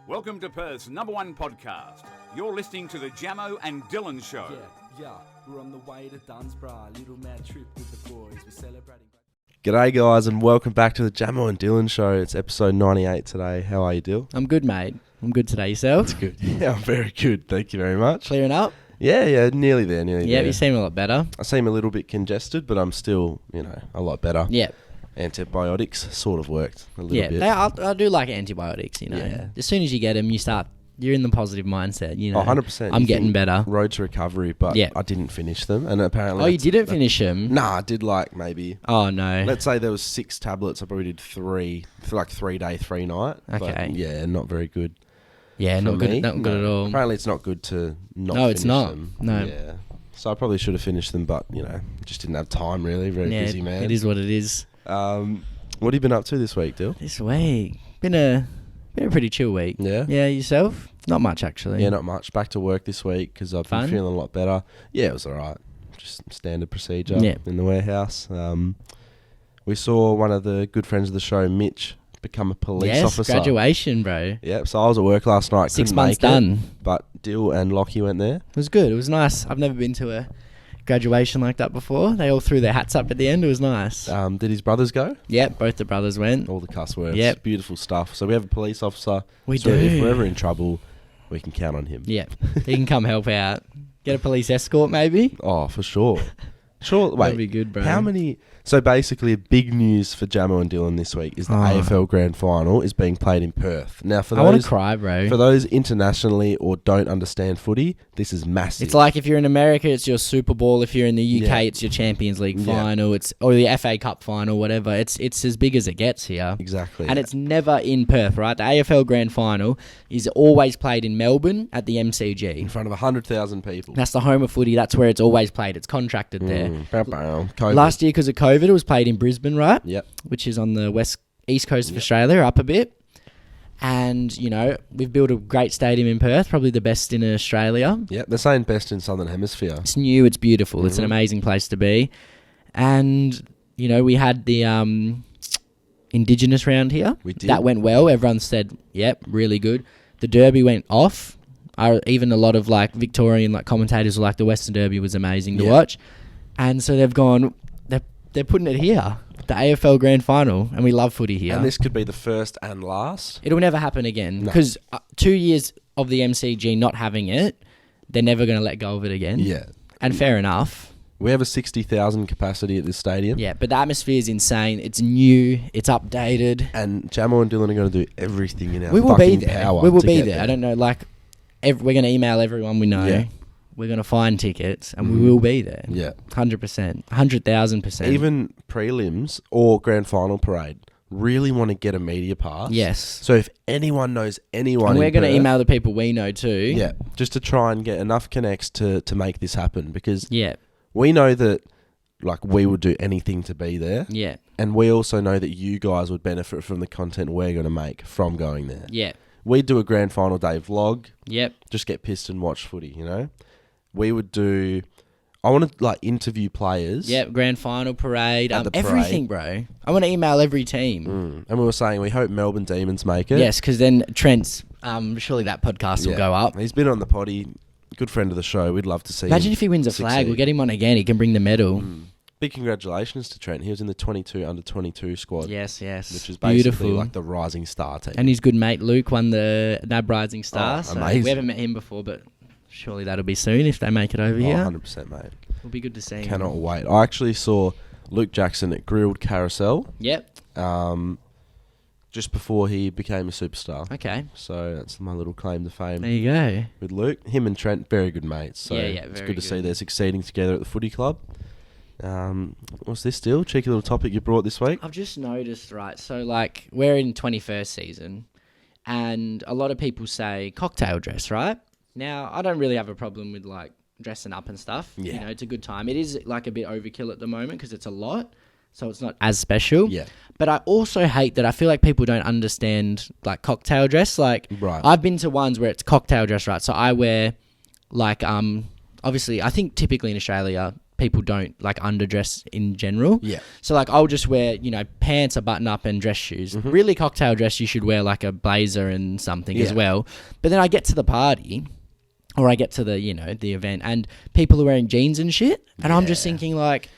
Welcome to Perth's #1 podcast. You're listening to the Jamo and Dylan Show. Yeah, we're on the way to Dunsborough, little mad trip with the boys. We're celebrating. G'day guys and welcome back to the Jamo and Dylan Show. It's episode 98 today. How are you, Dyl? I'm good, mate. I'm good today. Yourself? That's good. Yeah, I'm very good. Thank you very much. Clearing up? Yeah, nearly there. Yeah, you seem a lot better. I seem a little bit congested, but I'm still, a lot better. Yeah. Antibiotics sort of worked a little bit. Yeah, I do like antibiotics, Yeah. As soon as you get them, you're in the positive mindset, 100%. I'm getting better. Road to recovery, but I didn't finish them. And apparently... Oh, you didn't finish them? Nah, I did maybe... Oh, no. Let's say there was 6 tablets. I probably did 3 for 3 day, 3 night. Okay. But yeah, not very good. Yeah, not good at all. Apparently it's not good to not No, finish it's not. them. No. Yeah. So I probably should have finished them, but, just didn't have time really. Very busy man. It is what it is. What have you been up to this week, Dyl? This week? Been a pretty chill week. Yeah? Yeah, yourself? Not much, actually. Yeah, not much. Back to work this week because I've been feeling a lot better. Yeah, it was all right. Just standard procedure in the warehouse. We saw one of the good friends of the show, Mitch, become a police officer. Graduation, bro. Yeah, so I was at work last night. 6 months done. But Dyl and Lockie went there. It was good. It was nice. I've never been to a graduation like that before. They all threw their hats up at the end. It was nice. Did his brothers go? Yep, both the brothers went. All the cuss words. Yep. Beautiful stuff. So we have a police officer. We so do. If we're ever in trouble, we can count on him. Yep. He can come help out. Get a police escort, maybe? Oh, for sure. Sure. Wait. That'd be good, bro. How many... So basically, big news for Jamo and Dylan this week is the AFL Grand Final is being played in Perth. Now, for those... I want to cry, bro. For those internationally or don't understand footy, this is massive. It's like if you're in America, it's your Super Bowl. If you're in the UK, it's your Champions League final. Or the FA Cup final, whatever. It's as big as it gets here. Exactly. And it's never in Perth, right? The AFL Grand Final is always played in Melbourne at the MCG. In front of 100,000 people. That's the home of footy. That's where it's always played. It's contracted there. COVID. Last year, because of COVID, it was played in Brisbane, right? Yep. Which is on the east coast of Australia, up a bit. And, we've built a great stadium in Perth, probably the best in Australia. Yep, they're saying best in Southern Hemisphere. It's new, it's beautiful, it's an amazing place to be. And, we had the Indigenous round here. We did. That went well. Everyone said, yep, really good. The Derby went off. Even a lot of, Victorian, commentators were like, the Western Derby was amazing to watch. And so they've gone... They're putting it here, the AFL Grand Final, and we love footy here. And this could be the first and last. It'll never happen again because 2 years of the MCG not having it, they're never going to let go of it again. Yeah. And fair enough. We have a 60,000 capacity at this stadium. Yeah, but the atmosphere is insane. It's new. It's updated. And Jamo and Dylan are going to do everything in our We will be there. power. We will be there. I don't know, we're going to email everyone we know. Yeah. We're going to find tickets and we will be there. Yeah. 100%. 100,000%. Even prelims or grand final parade really want to get a media pass. Yes. So if anyone knows anyone and we're going to Perth, email the people we know too. Yeah. Just to try and get enough connects to make this happen because we know that we would do anything to be there. Yeah. And we also know that you guys would benefit from the content we're going to make from going there. Yeah. We'd do a grand final day vlog. Yep. Just get pissed and watch footy, We would do... I want to, interview players. Yep, grand final parade. At the parade. Everything, bro. I want to email every team. And we were saying we hope Melbourne Demons make it. Yes, because then Trent's... surely that podcast will go up. He's been on the Poddy. Good friend of the show. We'd love to see Imagine him if he wins a succeed. flag. We'll get him on again. He can bring the medal. Big congratulations to Trent. He was in the 22 under 22 squad. Yes. Which is basically beautiful. the rising star team. And his good mate Luke won the NAB Rising Star. So amazing. we haven't met him before, but surely that'll be soon if they make it over here. 100%, mate. It'll be good to see him. Cannot wait. I actually saw Luke Jackson at Grilled Carousel. Yep. Just before he became a superstar. Okay. So that's my little claim to fame. There you go. With Luke. Him and Trent, very good mates. So it's good to see they're succeeding together at the footy club. What's this deal? Cheeky little topic you brought this week. I've just noticed, right, so we're in 21st season and a lot of people say cocktail dress, right? Now, I don't really have a problem with dressing up and stuff. Yeah. It's a good time. It is a bit overkill at the moment because it's a lot, so it's not as special. Yeah. But I also hate that I feel like people don't understand cocktail dress. Right. I've been to ones where it's cocktail dress, right? So I wear obviously I think typically in Australia people don't like underdress in general. Yeah. So like I'll just wear, pants, a button up and dress shoes. Really cocktail dress, you should wear like a blazer and something as well. But then I get to the party or I get to the, the event and people are wearing jeans and shit. And I'm just thinking like,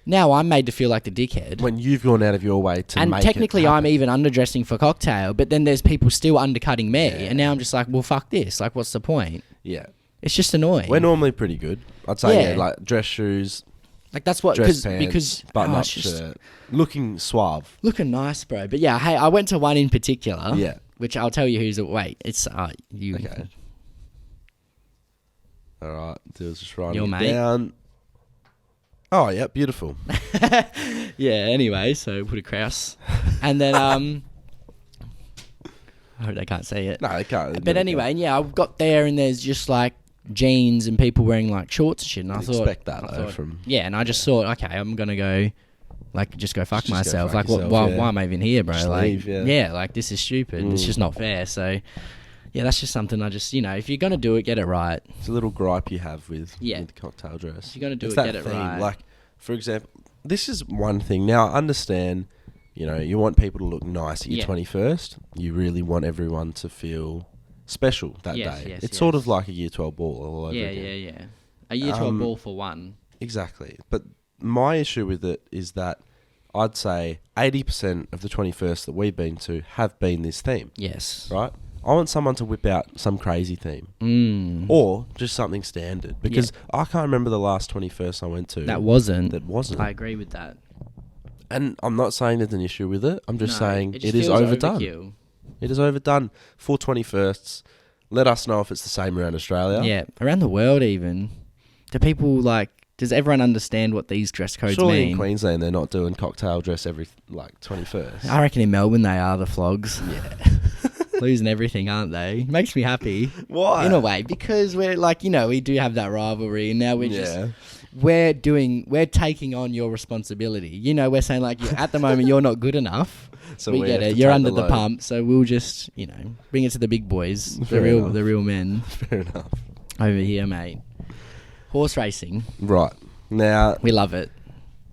now I'm made to feel like the dickhead. When you've gone out of your way to and make technically it I'm even underdressing for cocktail, but then there's people still undercutting me. And now I'm just like, well, fuck this. Like, what's the point? Yeah. It's just annoying. We're normally pretty good. I'd say, like dress shoes, like that's what, dress pants, because button up it's just shirt, looking suave. looking nice, bro. But yeah, hey, I went to one in particular. Yeah. Which I'll tell you who's wait, it's you. Okay. All right, Dill's just writing Your it mate. down. Oh, yeah, beautiful. Yeah, anyway, so put a cross. And then, I hope they can't see it. No, they can't. But anyway, yeah, I got there and there's just like jeans and people wearing like shorts and shit. And I thought, expect that though from... Yeah, and I just thought, okay, I'm going to go, like, just go fuck myself. Go fuck like, yourself, why am I even here, bro? Just like, leave, yeah. like, this is stupid. It's just not fair. So, yeah, that's just something I just, if you're going to do it, get it right. It's a little gripe you have with cocktail dress. If you're going to do It's it, that get it thing, right. Like, for example, this is one thing. Now, I understand, you want people to look nice at your 21st. You really want everyone to feel special that day. Yes, it's sort of like a Year 12 ball all over Yeah. A Year 12 ball for one. Exactly. But my issue with it is that I'd say 80% of the 21st that we've been to have been this theme. Yes. Right? I want someone to whip out some crazy theme. Or just something standard. Because I can't remember the last 21st I went to. That wasn't. I agree with that. And I'm not saying there's an issue with it. I'm just saying it is feels overdone. overkill. It is overdone. For 21sts. Let us know if it's the same around Australia. Yeah, around the world even. Do people does everyone understand what these dress codes Surely mean? in Queensland they're not doing cocktail dress every 21st. I reckon in Melbourne they are the flogs. Yeah. Losing everything, aren't they? Makes me happy. Why? In a way, because we're we do have that rivalry, and now we're taking on your responsibility. We're saying at the moment you're not good enough. So we get it. You're under the pump, so we'll just bring it to the big boys, the real men. Fair enough. Over here, mate. Horse racing. Right. Now we love it.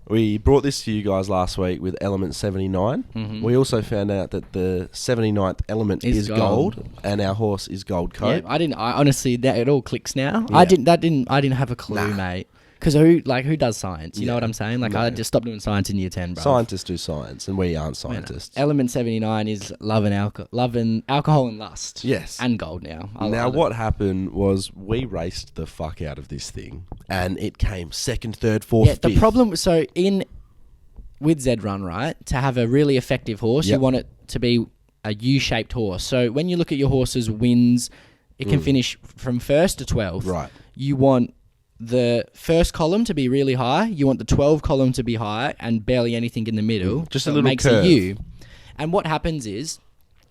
We brought this to you guys last week with element 79. Mm-hmm. We also found out that the 79th element is gold, and our horse is gold coat. Yeah, I honestly, that it all clicks now. Yeah. I didn't have a clue, mate. Because who does science? You know what I'm saying? I just stopped doing science in year 10, bro. Scientists do science, and we aren't scientists. Element 79 is love and alcohol and lust. Yes. And gold now. Now, what happened was we raced the fuck out of this thing, and it came second, third, fourth, fifth. The problem, with Z Run, right, to have a really effective horse, you want it to be a U-shaped horse. So when you look at your horse's wins, it can finish from 1st to 12th. Right. You want the first column to be really high. You want the 12 column to be high and barely anything in the middle. Just so a little makes curve. A U. And what happens is,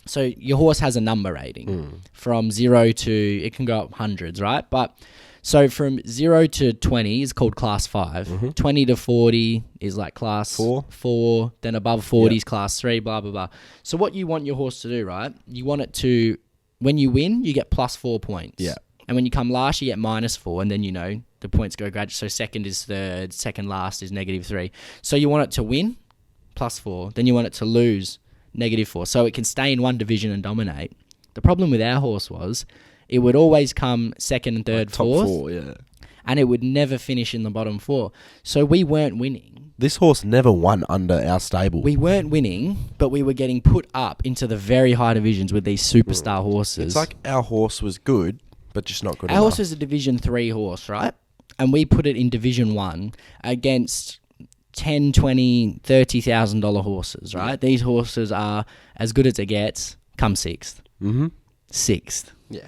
so your horse has a number rating from 0 to, it can go up hundreds, right? But so from 0 to 20 is called class 5. 20 to 40 is like class 4. Then above 40 is class 3, blah, blah, blah. So what you want your horse to do, right? You want it to, when you win, you get plus 4 points. Yeah. And when you come last, you get minus 4. And then, the points go gradually. So second is third, second last is -3. So you want it to win, plus 4. Then you want it to lose, -4. So it can stay in one division and dominate. The problem with our horse was it would always come second and third, top fourth. 4, yeah. And it would never finish in the bottom 4. So we weren't winning. This horse never won under our stable. We weren't winning, but we were getting put up into the very high divisions with these superstar horses. It's like our horse was good, but just not good enough. Our horse was a Division 3 horse, right? And we put it in Division 1 against $10,000, $20,000, $30,000 horses, right? These horses are as good as it gets, come 6th. Mm-hmm. 6th. Yeah.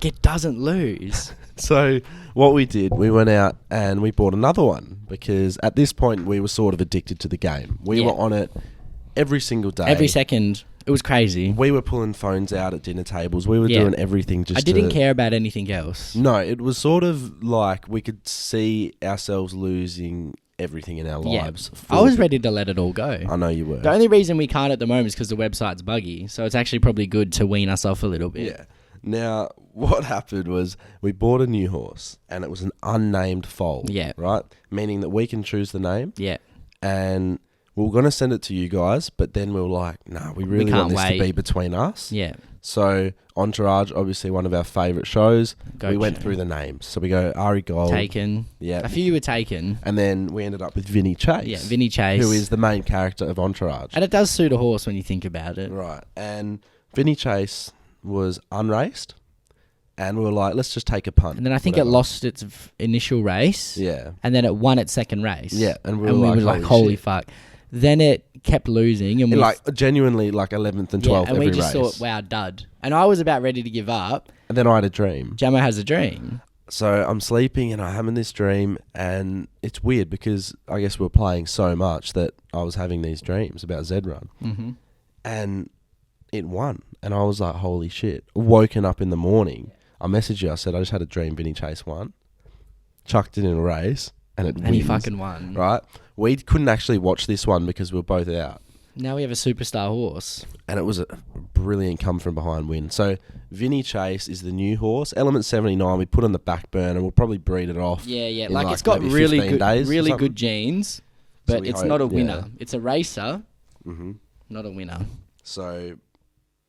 It doesn't lose. So what we did, we went out and we bought another one because at this point we were sort of addicted to the game. We were on it every single day. Every second. It was crazy. We were pulling phones out at dinner tables. We were doing everything just I didn't care about anything else. No, it was sort of like we could see ourselves losing everything in our lives. I was ready to let it all go. I know you were. The only reason we can't at the moment is because the website's buggy. So it's actually probably good to wean us off a little bit. Yeah. Now, what happened was we bought a new horse, and it was an unnamed foal. Yeah. Right? Meaning that we can choose the name. Yeah. And we were going to send it to you guys, but then we were like, no, we really can't want this wait. to be between us. Yeah. So Entourage, obviously one of our favourite shows. Gotcha. We went through the names. So we go Ari Gold. Taken. Yeah. A few were taken. And then we ended up with Vinny Chase. Yeah, Vinny Chase. Who is the main character of Entourage. And it does suit a horse when you think about it. Right. And Vinny Chase was unraced. And we were like, let's just take a punt. And then I think it lost its initial race. Yeah. And then it won its second race. Yeah. And we were like, holy shit. fuck. Then it kept losing. And like, genuinely, like 11th and 12th and every we just race. thought, wow, dud. And I was about ready to give up. And then I had a dream. Jamo has a dream. So I'm sleeping and I'm having this dream, and it's weird because I guess we were playing so much that I was having these dreams about Z Run. Mm-hmm. And it won. And I was like, holy shit. Woken up in the morning. I messaged you. I said, I just had a dream Vinny Chase won. Chucked it in a race. And he fucking won. Right? We couldn't actually watch this one because we were both out. Now we have a superstar horse. And it was a brilliant come from behind win. So Vinny Chase is the new horse. Element 79 we put on the back burner. We'll probably breed it off. Yeah. in Like it's got really good good genes, but it's not a winner. It's a racer, not a winner. So,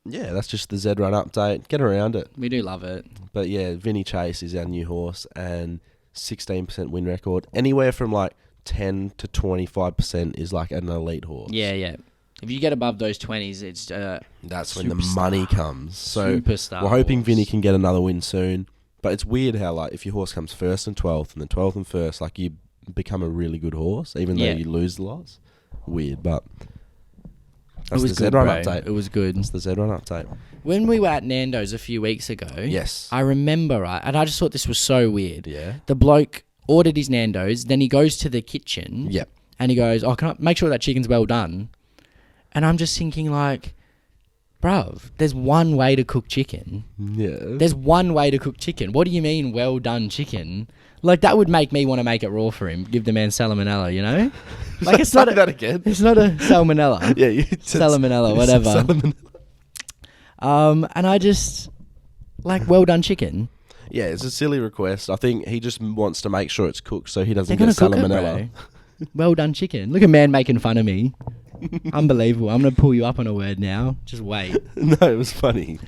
yeah, that's just the Z Run update. Get around it. We do love it. But yeah, Vinny Chase is our new horse and 16% win record. Anywhere from like 10 to 25% is like an elite horse. Yeah. If you get above those 20s, it's that's when the money comes. So superstar we're hoping horse. Vinny can get another win soon. But it's weird how like if your horse comes first and 12th and then 12th and first, like you become a really good horse even though you lose the lots. Weird, but that's it was the good, Z Run bro. update. It was good. That's the Z Run update. When we were at Nandos a few weeks ago, Yes. I remember, right, and I just thought this was so weird. Yeah. The bloke ordered his Nandos, then he goes to the kitchen, Yep. and he goes, "Oh, can I make sure that chicken's well done?" And I'm just thinking, like, bruv, there's one way to cook chicken. Yeah. There's one way to cook chicken. What do you mean, well done chicken? Like, that would make me want to make it raw for him. Give the man salmonella, you know? Like, it's not Say that again. It's not a salmonella. Yeah, you salmonella, whatever. And I just like well done chicken. Yeah, it's a silly request. I think he just wants to make sure it's cooked so he doesn't They're get gonna cook it, salmonella. bro. Well done chicken. Look at man making fun of me. Unbelievable. I'm gonna pull you up on a word now. Just wait. No, it was funny.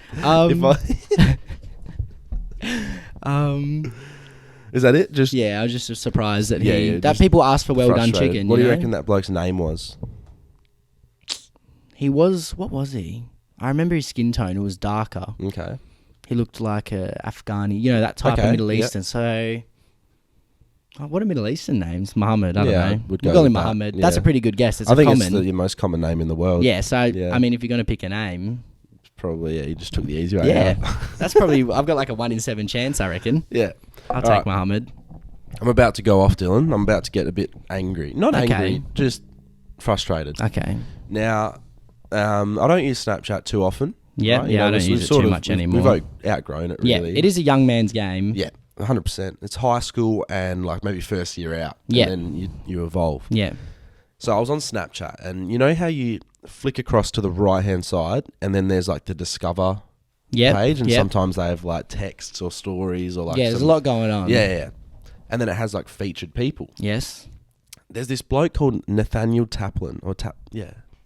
Is that it? Just Yeah, I was just surprised that Yeah, that just people asked for well done frustrated. chicken. What do you know? reckon that bloke's name was? He was. What was he? I remember his skin tone. It was darker. Okay. He looked like a Afghani. You know, that type of Middle Eastern. So, what are Middle Eastern names? Muhammad. I don't know. would We'll go call him with that. Muhammad. Yeah. That's a pretty good guess. It's I think common. it's the most common name in the world. Yeah. So Yeah. I mean, if you're gonna pick a name, Probably, yeah, you just took the easy way yeah, out. that's probably. I've got like a 1 in 7 chance. I reckon. Yeah. I'll All take right. Muhammad. I'm about to go off, Dylan. I'm about to get a bit angry. Not Okay. angry, just frustrated. Okay. Now, I don't use Snapchat too often. Yeah, right? yeah, I don't we've use it sort too of- much we've anymore. outgrown it, Yeah, really. it is a young man's game. Yeah, 100%. It's high school and like maybe first year out. Yeah. And then you evolve. Yeah. So I was on Snapchat, and you know how you flick across to the right-hand side, and then there's like the Discover Yep. page, and yep. sometimes they have like texts or stories or like yeah, there's a lot going on. Yeah. And then it has like featured people. Yes. There's this bloke called Nathaniel Taplin,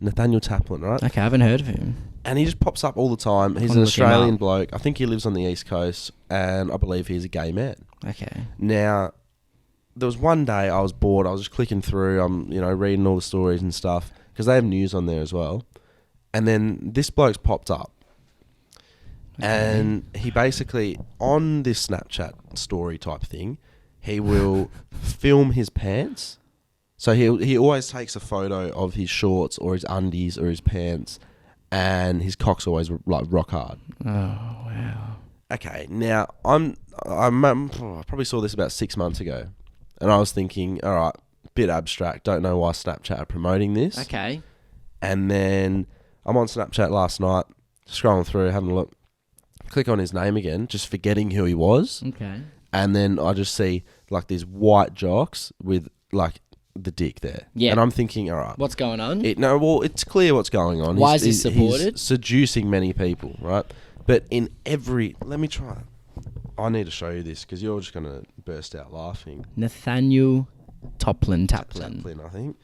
Nathaniel Taplin, right? Okay, I haven't heard of him. And he just pops up all the time. He's Wanna an look him Australian up. bloke. I think he lives on the East Coast, and I believe he's a gay man. Okay. Now, there was one day I was bored. I was just clicking through. I'm, reading all the stories and stuff because they have news on there as well. And then this bloke's popped up, and he basically on this Snapchat story type thing, he will film his pants. So he always takes a photo of his shorts or his undies or his pants, and his cock's always like rock hard. Oh wow. Okay, now I probably saw this about 6 months ago, and I was thinking, all right, bit abstract. Don't know why Snapchat are promoting this. Okay. And then I'm on Snapchat last night, scrolling through, having a look. Click on his name again, just forgetting who he was, Okay. and then I just see like these white jocks with like the dick there. Yeah. And I'm thinking, all right, What's going on? it's clear what's going on. Why is he supported? He's seducing many people, right? But let me try. I need to show you this because you're just going to burst out laughing. Nathaniel Taplin, Taplin, I think.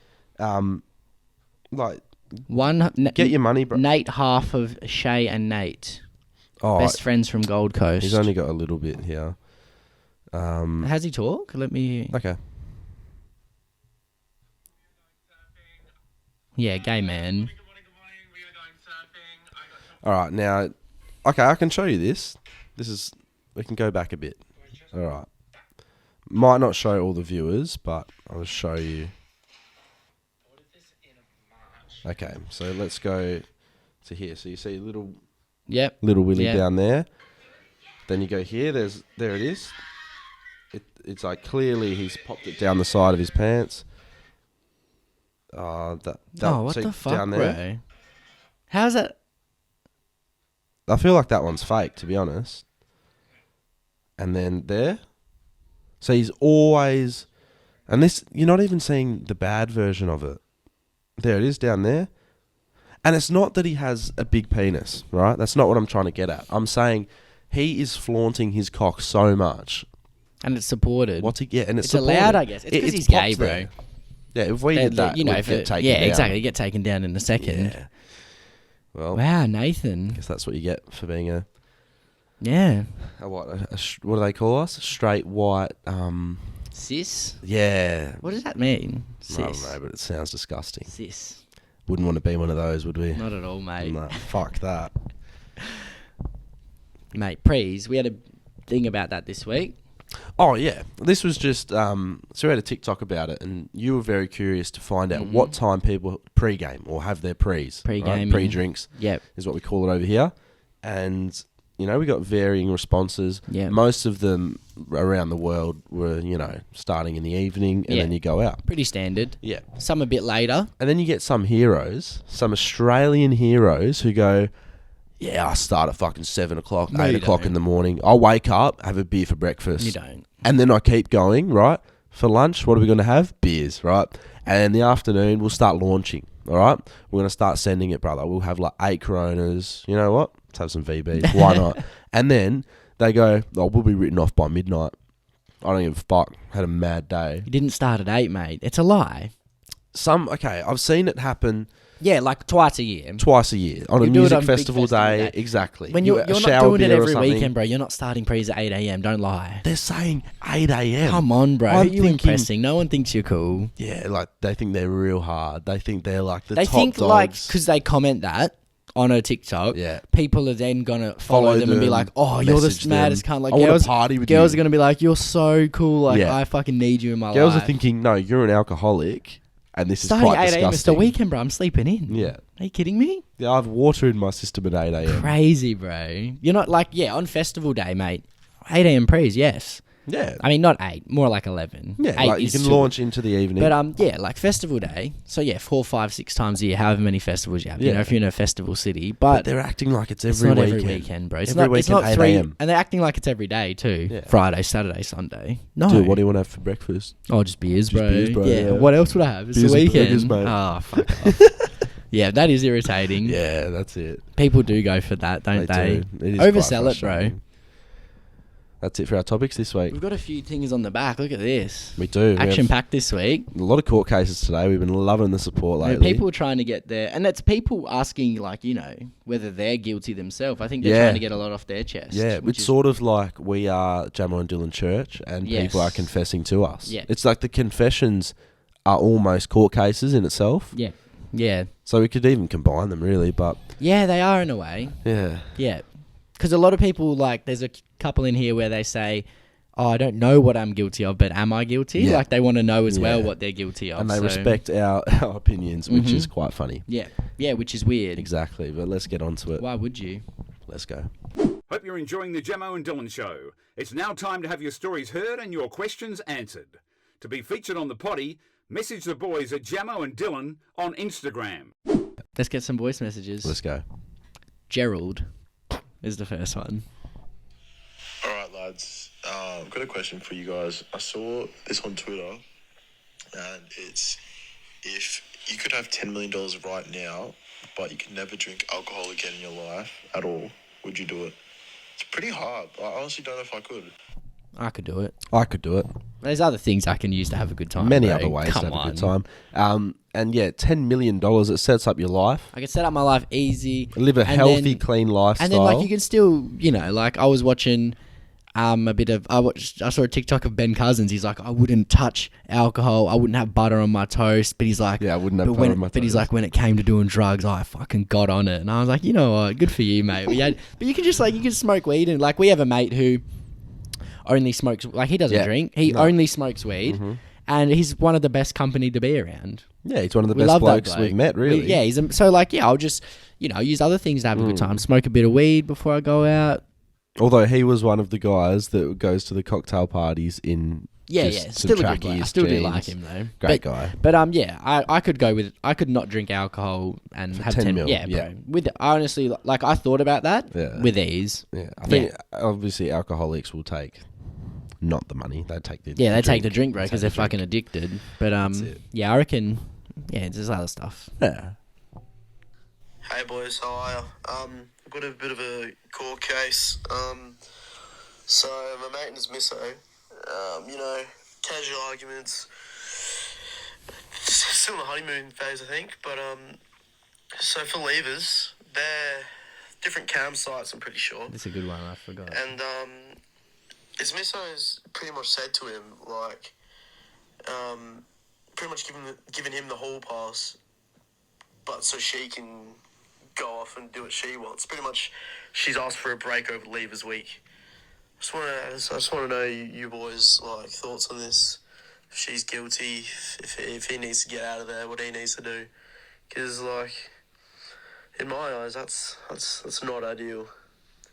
Get your money, bro. Nate, half of Shay and Nate. Oh, best friends from Gold Coast. He's only got a little bit here. How's he talk? Let me... Okay. Yeah, gay man. All right, now... Okay, I can show you this. We can go back a bit. All right. Might not show all the viewers, but I'll show you. Okay, so let's go to here. So you see little Willie down there. Then you go here. There it is. It's like clearly he's popped it down the side of his pants. What the fuck, down there? bro? How's that? I feel like that one's fake, to be honest. And then there. So he's always... And this, you're not even seeing the bad version of it. There it is down there. And it's not that he has a big penis, right? That's not what I'm trying to get at. I'm saying he is flaunting his cock so much. And it's supported. And it's allowed, I guess. It's because he's gay, bro. There. Yeah, if we did that, we'd get taken down. Yeah, exactly. You get taken down in a second. Yeah. Well, wow, Nathan. I guess that's what you get for being a... Yeah. What do they call us? Straight, white... Cis? Yeah. What does that mean? Cis. I don't know, but it sounds disgusting. Cis. Wouldn't want to be one of those, would we? Not at all, mate. No, fuck that. Mate, prees, we had a thing about that this week. Oh, yeah. This was just... so we had a TikTok about it, and you were very curious to find out what time people pre-game or have their prees. Pre-game. Right? Pre-drinks. Yep. Is what we call it over here. And... You know, we got varying responses. Yeah. Most of them around the world were, starting in the evening and then you go out. Pretty standard. Yeah. Some a bit later. And then you get some heroes, some Australian heroes who go, yeah, I start at fucking 7 o'clock, 8 o'clock in the morning. I'll wake up, have a beer for breakfast. You don't. And then I keep going, right? For lunch, what are we going to have? Beers, right? And in the afternoon, we'll start launching, all right? We're going to start sending it, brother. We'll have like 8 Coronas. You know what? Let's have some VBs. Why not? And then they go, we'll be written off by midnight. I don't give a fuck. Had a mad day. You didn't start at 8, mate. It's a lie. I've seen it happen. Yeah, like twice a year. On a music festival day. Exactly. When you're not doing it every weekend, bro. You're not starting prees at 8 a.m. Don't lie. They're saying 8 a.m. Come on, bro. Who are you impressing? No one thinks you're cool. Yeah, like they think they're real hard. They think they're like the top dogs. They think like, because they comment that on a TikTok, people are then going to follow them and be like, oh, you're the smartest cunt. Like, girls party with girls are going to be like, you're so cool. Like, I fucking need you in my life. Girls are thinking, no, you're an alcoholic. And this starting is quite 8 disgusting. a.m. It's the weekend, bro. I'm sleeping in. Yeah. Are you kidding me? Yeah, I've water in my system at 8 a.m. Crazy, bro. You're not like, on festival day, mate. 8 a.m. prees, yes. Yeah. I mean, not 8, more like 11. Yeah, 8 like you can launch into the evening. But, like festival day. So, 4, 5, 6 times a year, however many festivals you have. You know, if you're in a festival city. But they're acting like it's every weekend. Every weekend, bro. It's every weekend, 8 a.m. And they're acting like it's every day, too. Yeah. Friday, Saturday, Sunday. No. Dude, what do you want to have for breakfast? Oh, just beers, bro. Yeah. What else would I have? It's beers the weekend. Burgers, mate. Oh, fuck off. Yeah, that is irritating. Yeah, that's it. People do go for that, don't they? Do. Oversell it, bro. That's it for our topics this week. We've got a few things on the back. Look at this. We do. Action-packed this week. A lot of court cases today. We've been loving the support lately. People are trying to get there. And it's people asking, like, whether they're guilty themselves. I think they're trying to get a lot off their chest. Yeah, it's sort of like we are Jamo and Dylan Church and people are confessing to us. Yeah. It's like the confessions are almost court cases in itself. Yeah. Yeah. So we could even combine them, really, but... Yeah, they are in a way. Yeah. Yeah. Because a lot of people, like, there's a couple in here where they say, oh, I don't know what I'm guilty of, but am I guilty? Yeah. Like, they want to know as well what they're guilty of. And they respect our opinions, which is quite funny. Yeah. Yeah, which is weird. Exactly, but let's get on to it. Why would you? Let's go. Hope you're enjoying the Jamo and Dylan show. It's now time to have your stories heard and your questions answered. To be featured on the Poddy, message the boys at Jamo and Dylan on Instagram. Let's get some voice messages. Let's go. Gerald is the first one. All right, lads. I've got a question for you guys. I saw this on Twitter, and it's if you could have $10 million right now, but you can never drink alcohol again in your life at all, would you do it? It's pretty hard. I honestly don't know if I could. I could do it. I could do it. There's other things I can use to have a good time. Many bro. other ways Come to have on. a good time. And yeah, $10 million, it sets up your life. I can set up my life easy. Live a and healthy, then- clean lifestyle. And then, like, you can still, you know, like, I was watching a bit of... I saw a TikTok of Ben Cousins. He's like, I wouldn't touch alcohol. I wouldn't have butter on my toast. But he's like... Yeah, I wouldn't have but butter on my But he's toast. like, when it came to doing drugs, I fucking got on it. And I was like, you know what? Good for you, mate. But you can just, like, you can smoke weed. And, like, we have a mate who only smokes... Like, he doesn't drink. He only smokes weed. Mm-hmm. And he's one of the best company to be around. Yeah, he's one of the best blokes we've met, really. I'll just, you know, use other things to have a good time. Smoke a bit of weed before I go out. Although he was one of the guys that goes to the cocktail parties in Still a good guy. I still do jeans. like him though. Great guy. But I could go with, I could not drink alcohol and For have 10 10 mil, yeah, yeah. bro. With honestly, like I thought about that with ease. Yeah, I think obviously alcoholics will take not the money, they take the take the drink, bro, because they're fucking addicted. But I reckon there's other stuff. Yeah. Hey boys, how are ya? I've got a bit of a court case. So my mate and his misso, you know, casual arguments. Still in the honeymoon phase, I think. But so for leavers, they're different campsites, I'm pretty sure. That's a good one. I forgot. And his misso's pretty much said to him, like, pretty much giving him the hall pass, but so she can go off and do what she wants. Pretty much, she's asked for a break over Leavers Week. I just want to know you boys' like thoughts on this. If she's guilty, if he needs to get out of there, what he needs to do, because like in my eyes, that's not ideal.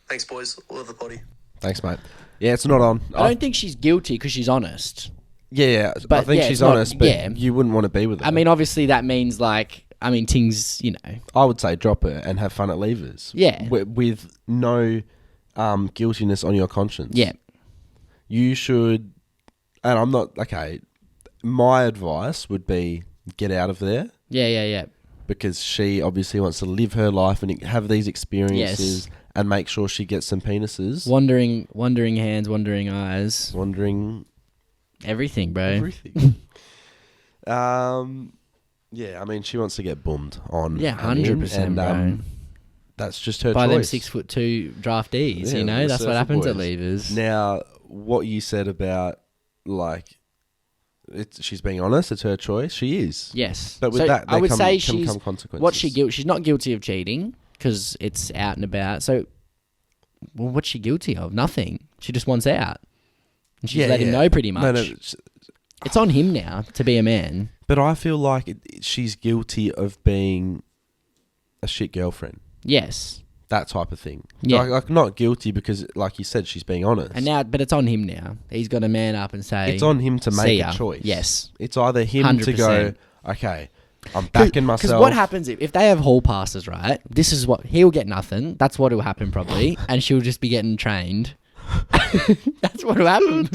Thanks, boys. Love the potty. Thanks, mate. Yeah, it's not on. I don't think she's guilty because she's honest. Yeah, But I think she's honest, but you wouldn't want to be with her. I mean, obviously that means things, you know. I would say drop her and have fun at Leavers. Yeah. With no guiltiness on your conscience. Yeah. You should, and I'm not, okay, my advice would be get out of there. Yeah. Because she obviously wants to live her life and have these experiences and make sure she gets some penises. Wandering hands, wandering eyes. Wandering... Everything, bro. Everything. Yeah, I mean, she wants to get bummed on. Yeah, 100%, bro. That's just her By choice. them 6'2" draftees, Yeah, you know, the that's what surfer happens at boys. Leavers. Now, what you said about, like, she's being honest, it's her choice. She is. Yes. But with So that, I would say come she's consequences. She's not guilty of cheating because it's out and about. So, well, what's she guilty of? Nothing. She just wants out. And she's let him know pretty much. No, it's on him now to be a man. but I feel like she's guilty of being a shit girlfriend. Yes. That type of thing. Yeah. Like not guilty because, like you said, she's being honest. But it's on him now. He's got to man up and say... It's on him to "See make ya." a choice. Yes. It's either him to go, 100%. okay, I'm backing myself. Because what happens if they have hall passes, right? This is what... He'll get nothing. That's what will happen probably. And she'll just be getting trained. That's what will happen.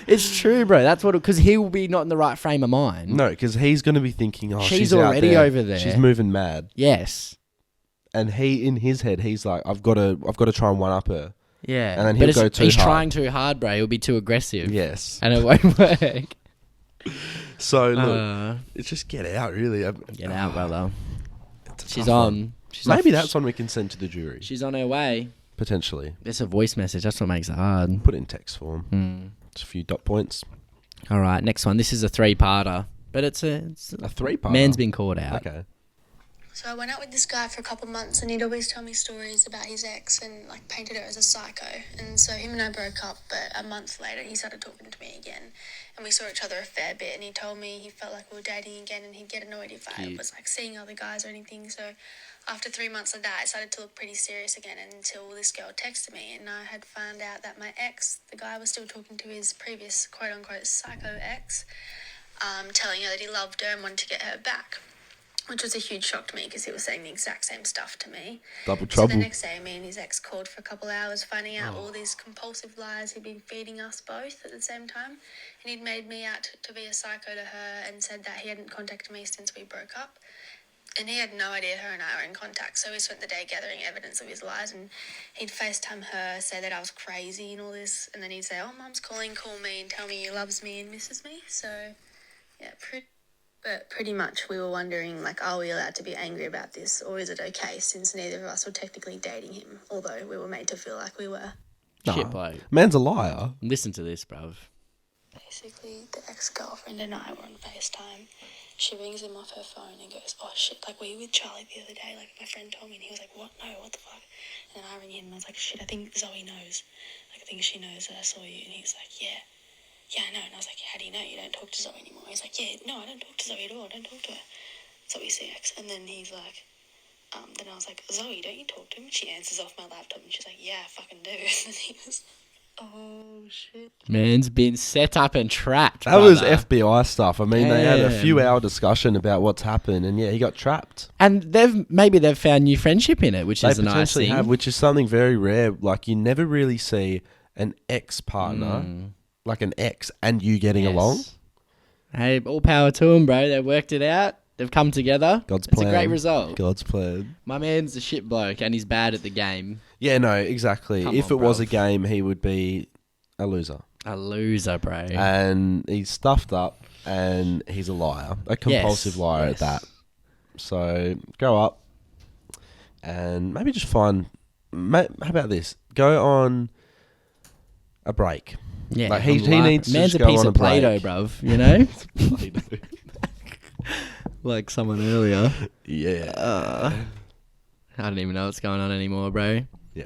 It's true, bro. That's what... Because he will be not in the right frame of mind. No, because he's going to be thinking, oh, She's out already there. over there. She's moving mad. Yes. And he, in his head, he's like, I've got to try and one up her. Yeah. And then he'll go too he's hard. trying too hard, bro. He'll be too aggressive. Yes. And it won't work. So look, it's just get out, really. Get out, brother. She's tough on. one. She's Maybe off. that's one we can send to the jury. She's on her way. Potentially. It's a voice message. That's what makes it hard. Put it in text form. Just a few dot points. All right, next one. This is a three-parter, but it's a three-parter. Man's been called out. Okay. So I went out with this guy for a couple months and he'd always tell me stories about his ex and like painted her as a psycho. And so him and I broke up, but a month later he started talking to me again and we saw each other a fair bit and he told me he felt like we were dating again and he'd get annoyed if I was like seeing other guys or anything. So after 3 months of that, it started to look pretty serious again until this girl texted me and I had found out that my ex, the guy was still talking to his previous quote-unquote psycho ex, telling her that he loved her and wanted to get her back. Which was a huge shock to me because he was saying the exact same stuff to me. Double trouble. So the next day, me and his ex called for a couple hours, finding out all these compulsive lies he'd been feeding us both at the same time. And he'd made me out to be a psycho to her and said that he hadn't contacted me since we broke up. And he had no idea her and I were in contact, so we spent the day gathering evidence of his lies, and he'd FaceTime her, say that I was crazy and all this, and then he'd say, oh, Mum's calling, call me and tell me he loves me and misses me. So, yeah, pretty much we were wondering, like, are we allowed to be angry about this, or is it okay since neither of us were technically dating him, although we were made to feel like we were. Shit, bloke. Man's a liar. Listen to this, bruv. Basically, the ex-girlfriend and I were on FaceTime. She rings him off her phone and goes, oh shit, like, were you with Charlie the other day? Like, my friend told me. And he was like, what? No, what the fuck? And then I ring him and I was like, shit, I think Zoe knows. Like, I think she knows that I saw you. And he's like, yeah, I know. And I was like, how do you know? You don't talk to Zoe anymore. He's like, yeah, no, I don't talk to Zoe at all. I don't talk to her. Zoe's the ex. And then he's like, then I was like, Zoe, don't you talk to him? And she answers off my laptop and she's like, yeah, I fucking do. And then he was oh shit. Man's been set up and trapped. That was FBI stuff. I mean, they had a few hour discussion about what's happened, and yeah, he got trapped. And they've found new friendship in it, which is a nice thing. Which is something very rare. Like, you never really see an ex-partner, like an ex, and you getting along. Hey, all power to them, bro. They worked it out. They've come together. God's plan. It's a great result. God's plan. My man's a shit bloke, and he's bad at the game. Yeah, no, exactly. If it was a game, he would be a loser. A loser, bro. And he's stuffed up, and he's a liar. A compulsive liar at that. So, grow up, and maybe just find... How about this? Go on a break. Yeah. Like, he needs to man's just a go piece on of a break. Play-Doh, bruv, you know? Like someone earlier. Yeah. I don't even know what's going on anymore, bro. Yeah.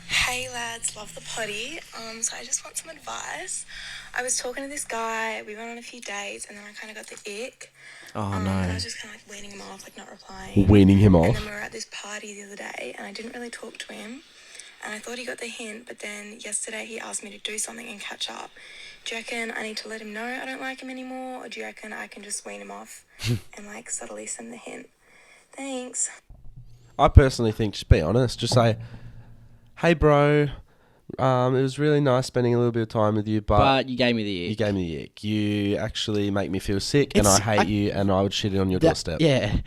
Hey lads, love the potty. So I just want some advice. I was talking to this guy, we went on a few dates, and then I kind of got the ick. Oh, no. And I was just kind of like weaning him off, like not replying. Weaning him off? And then we were at this party the other day, and I didn't really talk to him. And I thought he got the hint, but then yesterday he asked me to do something and catch up. Do you reckon I need to let him know I don't like him anymore, or do you reckon I can just wean him off and like subtly send the hint? Thanks. I personally think just be honest. Just say, hey bro, it was really nice spending a little bit of time with you, but you gave me the ick. You gave me the ick. You actually make me feel sick, and I hate you, and I would shit it on your doorstep. Yeah.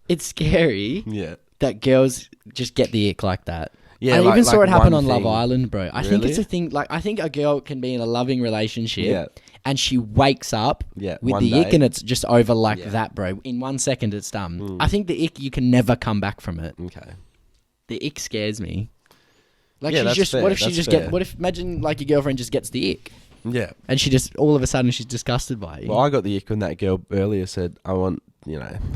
It's scary Yeah. that girls just get the ick like that. Yeah, I like- even saw like it happen one on Love thing. Island, bro. I think it's Really? a thing. Like, I think a girl can be in a loving relationship, Yeah. and she wakes up Yeah, with one the ick, day. and it's just over like Yeah. that, bro. In 1 second, it's done. I think the ick, you can never come back from it. Okay. The ick scares me. Like, Yeah, she's that's just. fair, What if she that's just fair. get? What if imagine like your girlfriend just gets the ick, Yeah. and she just all of a sudden she's disgusted by you. Well, I got the ick when that girl earlier said, I want,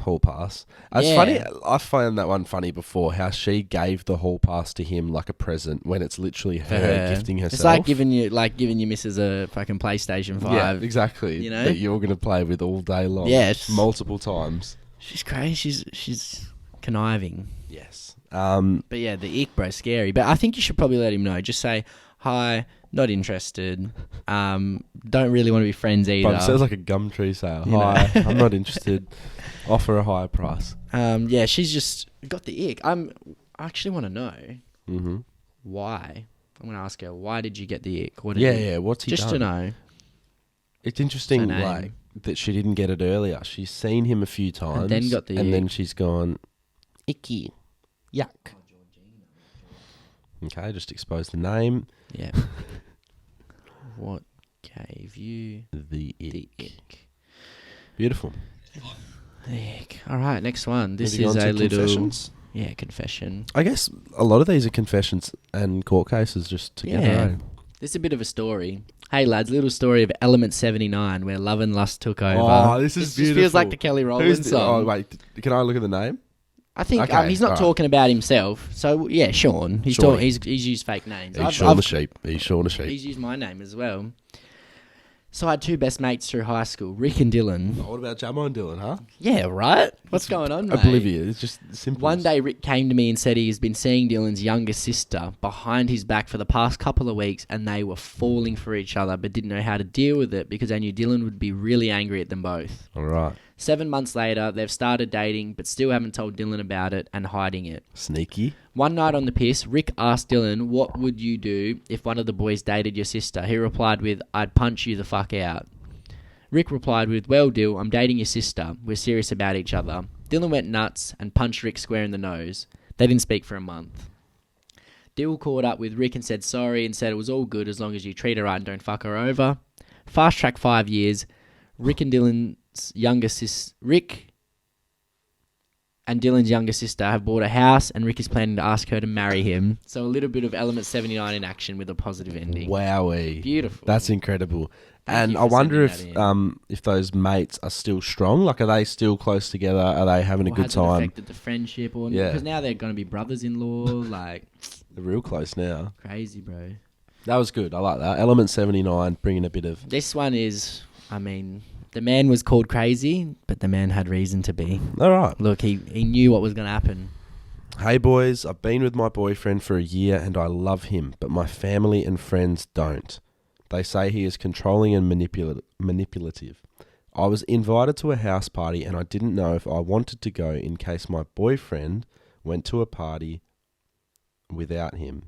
hall pass. It's Yeah. funny. I found that one funny before, how she gave the hall pass to him like a present when it's literally her gifting herself. It's like giving your missus a fucking PlayStation 5. Yeah, exactly. You know? That you're going to play with all day long. Yes. Multiple times. She's crazy. She's conniving. Yes. But yeah, the ick, bro, scary. But I think you should probably let him know. Just say, hi, not interested. Don't really want to be friends either. But it sounds like a Gumtree sale. You know. Hi, I'm not interested. Offer a higher price. Yeah, she's just got the ick. I actually want to know Mm-hmm. why. I'm going to ask her, why did you get the ick? What Yeah, what's he just done? to know. It's interesting, Her name. like, that she didn't get it earlier. She's seen him a few times. then got the And ick. then she's gone, icky. Yuck. Okay, just expose the name. Yeah. What gave you The ick. the ick? Beautiful. The ick. All right, next one. This Moving is on to a little... confessions. Yeah, confession. I guess a lot of these are confessions and court cases just together. Yeah. eh? This is a bit of a story. Hey lads, little story of Element 79 where love and lust took over. Oh, this is Just feels beautiful. like the Kelly Rowland song. Oh, wait. Can I look at the name? I think Okay, he's not alright. talking about himself. So yeah, Sean. He's Shawnee. he's used fake names. He's Sean the Sheep. He's Sean the Sheep. He's used my name as well. So I had two best mates through high school, Rick and Dylan. Oh, what about Jamo and Dylan, huh? Yeah, right? What's going on, mate? Oblivious. It's just simple. One day Rick came to me and said he has been seeing Dylan's younger sister behind his back for the past couple of weeks, and they were falling for each other but didn't know how to deal with it because they knew Dylan would be really angry at them both. All right. 7 months later, they've started dating but still haven't told Dylan about it and hiding it. Sneaky. One night on the piss, Rick asked Dylan, what would you do if one of the boys dated your sister? He replied with, I'd punch you the fuck out. Rick replied with, "Well, Dyl, I'm dating your sister. We're serious about each other." Dylan went nuts and punched Rick square in the nose. They didn't speak for a month. Dyl caught up with Rick and said sorry and said it was all good as long as you treat her right and don't fuck her over. Fast track 5 years. Rick and Dylan's younger sister have bought a house, and Rick is planning to ask her to marry him. So a little bit of Element 79 in action with a positive ending. Wowee. Beautiful. That's incredible. Thank and you I for wonder sending if those mates are still strong. Like, are they still close together? Are they having a good has time? It affected the friendship? Or Yeah. Because now they're going to be brothers-in-law. Like, They're real close now. crazy, bro. That was good. I like that. Element 79 bringing a bit of... This one is, I mean, the man was called crazy, but the man had reason to be. All right. Look, he knew what was going to happen. Hey boys, I've been with my boyfriend for a year and I love him, but my family and friends don't. They say he is controlling and manipulative. I was invited to a house party and I didn't know if I wanted to go in case my boyfriend went to a party without him.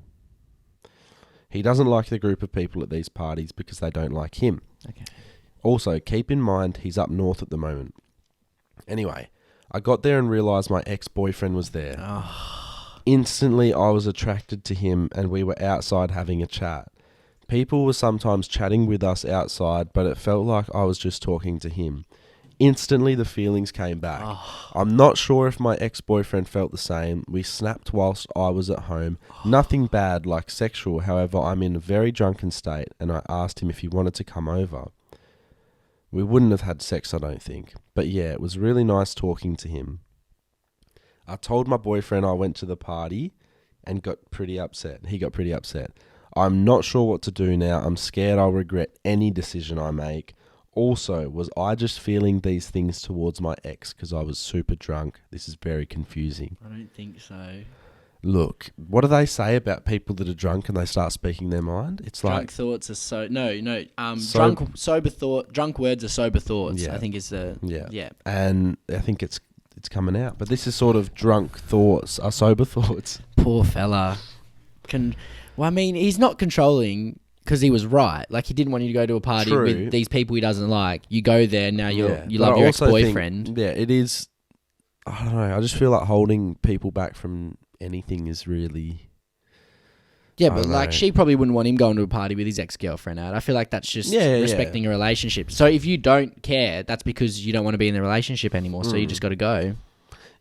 He doesn't like the group of people at these parties because they don't like him. Okay. Also, keep in mind he's up north at the moment. Anyway, I got there and realised my ex-boyfriend was there. Oh. Instantly, I was attracted to him and we were outside having a chat. People were sometimes chatting with us outside, but it felt like I was just talking to him. Instantly, the feelings came back. Oh. I'm not sure if my ex-boyfriend felt the same. We snapped whilst I was at home. Nothing bad, like sexual. However, I'm in a very drunken state and I asked him if he wanted to come over. We wouldn't have had sex, I don't think. But yeah, it was really nice talking to him. I told my boyfriend I went to the party and got pretty upset. He got pretty upset. I'm not sure what to do now. I'm scared I'll regret any decision I make. Also, was I just feeling these things towards my ex because I was super drunk? This is very confusing. I don't think so. Look, what do they say about people that are drunk and they start speaking their mind? It's Drunk like... thoughts are drunk words are sober thoughts. Yeah. I think is the... Yeah. And I think it's coming out. But this is sort of drunk thoughts are sober thoughts. Poor fella. Well, I mean, he's not controlling because he was right. Like, he didn't want you to go to a party True. with these people he doesn't like. You go there, now you But love I your also ex-boyfriend. think, yeah, it is... I don't know. I just feel like holding people back from anything is really... Yeah, I but don't like, know. she probably wouldn't want him going to a party with his ex-girlfriend out. I feel like that's just respecting a relationship. So if you don't care, that's because you don't want to be in the relationship anymore. So you just got to go.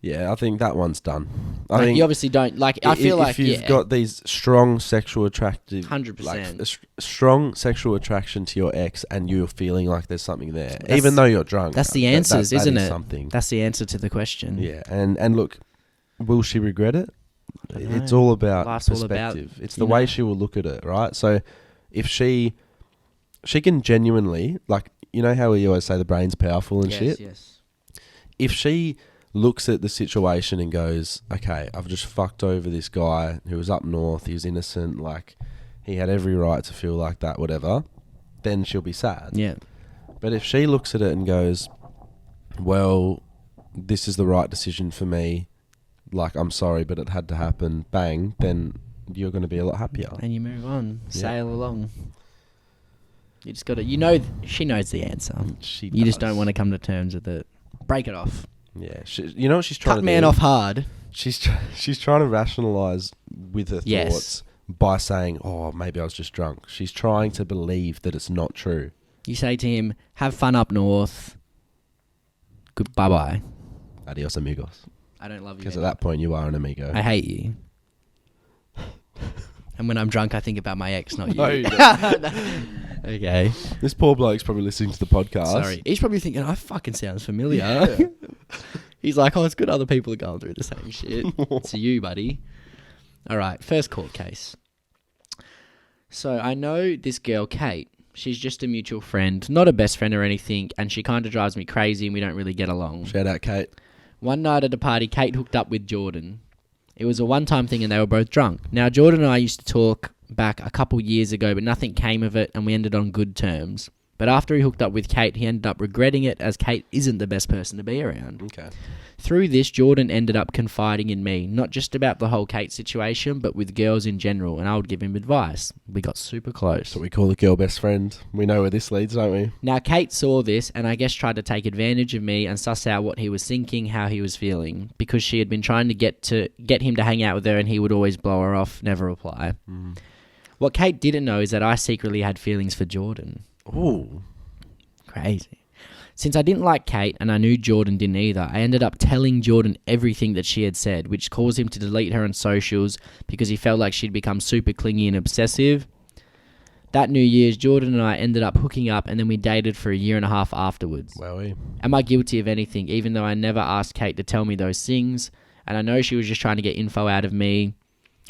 Yeah, I think that one's done. I Like, think you obviously don't like. I feel like if you've got these strong sexual attractive, 100%. like strong sexual attraction to your ex, and you're feeling like there's something there, That's- even though you're drunk. that's the answers, that isn't is it? Something. That's the answer to the question. Yeah, and look, will she regret it? I don't It's know. all about Life's all about, perspective. It's you the way know. she will look at it, right? So, if she can genuinely, like, you know how we always say the brain's powerful and shit. Yes. If she looks at the situation and goes, okay, I've just fucked over this guy who was up north, he was innocent, like, he had every right to feel like that, whatever, then she'll be sad. Yeah. But if she looks at it and goes, well, this is the right decision for me, like, I'm sorry, but it had to happen, bang, then you're going to be a lot happier. And you move on, Yeah. sail along. You just got to, she knows the answer. You just don't want to come to terms with it. Break it off. Yeah, you know what she's trying Cut to man do? off hard. She's trying to rationalise with her Yes. thoughts by saying, oh, maybe I was just drunk. She's trying to believe that it's not true. You say to him, have fun up north. Good, bye-bye. Adios, amigos. I don't love you. Because at that point, you are an amigo. I hate you. And when I'm drunk, I think about my ex, not you. No, you Okay. This poor bloke's probably listening to the podcast. Sorry. He's probably thinking, oh, fucking sounds familiar. He's like, oh, it's good other people are going through the same shit. It's you, buddy. All right, first court case. So I know this girl, Kate. She's just a mutual friend, not a best friend or anything, and she kind of drives me crazy and we don't really get along. Shout out, Kate. One night at a party, Kate hooked up with Jordan. It was a one-time thing and they were both drunk. Now, Jordan and I used to talk back a couple years ago, but nothing came of it and we ended on good terms. But after he hooked up with Kate, he ended up regretting it, as Kate isn't the best person to be around. Okay. Through this, Jordan ended up confiding in me, not just about the whole Kate situation, but with girls in general, and I would give him advice. We got super close. That's what we call a girl best friend. We know where this leads, don't we? Now, Kate saw this and I guess tried to take advantage of me and suss out what he was thinking, how he was feeling, because she had been trying to get him to hang out with her and he would always blow her off, never reply. What Kate didn't know is that I secretly had feelings for Jordan. Ooh. Crazy. Since I didn't like Kate and I knew Jordan didn't either, I ended up telling Jordan everything that she had said, which caused him to delete her on socials because he felt like she'd become super clingy and obsessive. That New Year's, Jordan and I ended up hooking up and then we dated for a year and a half afterwards. Wowie. Am I guilty of anything, even though I never asked Kate to tell me those things? And I know she was just trying to get info out of me,